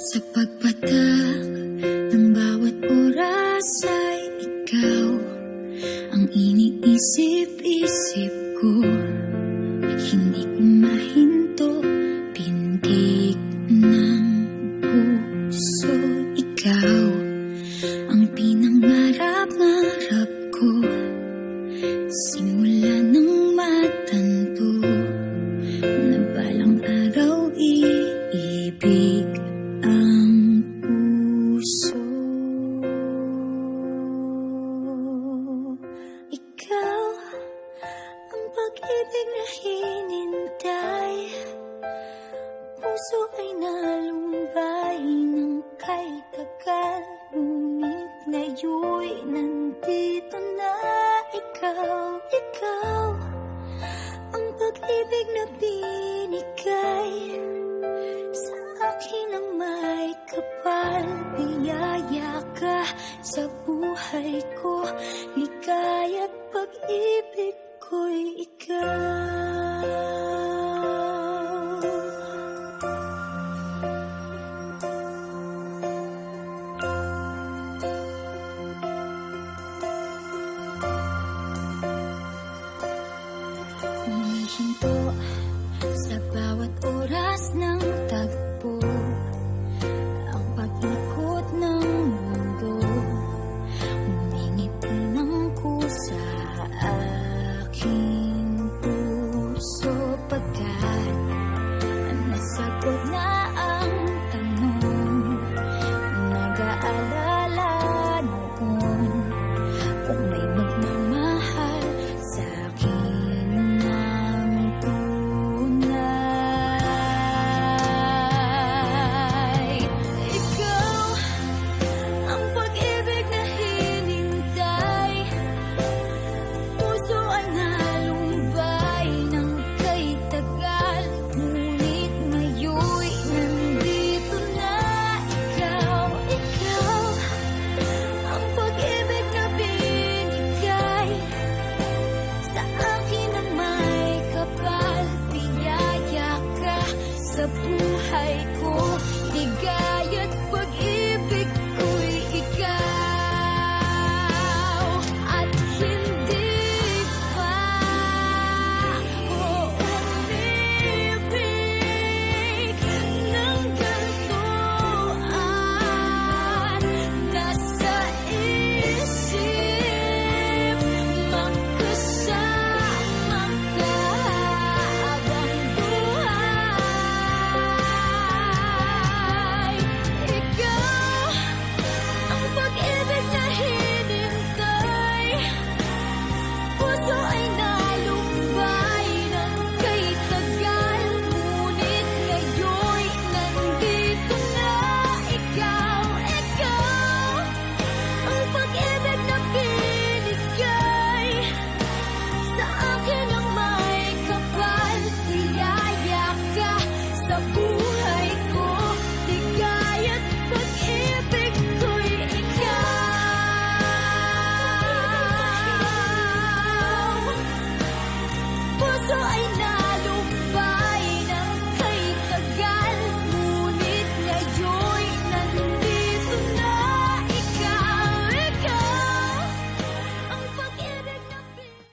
Sa pagpatak ng bawat oras ay ikaw ang iniisip-isip ko. Hindi ko mahinto, pintig ng puso. Ikaw ang pinangarap-ngarap ko, simula nang matanto na balang araw iibig ang puso. Ikaw ang pag-ibig na hinintay, puso ay nalumbay ng kay tagal, ngunit ngayon'y nandito na ikaw. Ikaw ang pag-ibig na binigay sa akin ang may kapal. Biyaya ka sa buhay ko, ligaya't pag-ibig ko'y ikaw. Humihinto sa bawat oras ng tagpo, ang pag-ikot ng mundo, humingiti ng kusa aking puso. Pagkat nasagot na ang tanong, nag-aalala noon kung may magmamahal sa akin ng tunay. Ikaw ang pag-ibig na hinintay, puso ay nalumbay ng kay tagal, ngunit ngayon'y nandito na ikaw. Ikaw ang pag-ibig na binigay sa akin ang may kapal. Biyaya ka sa buhay ko,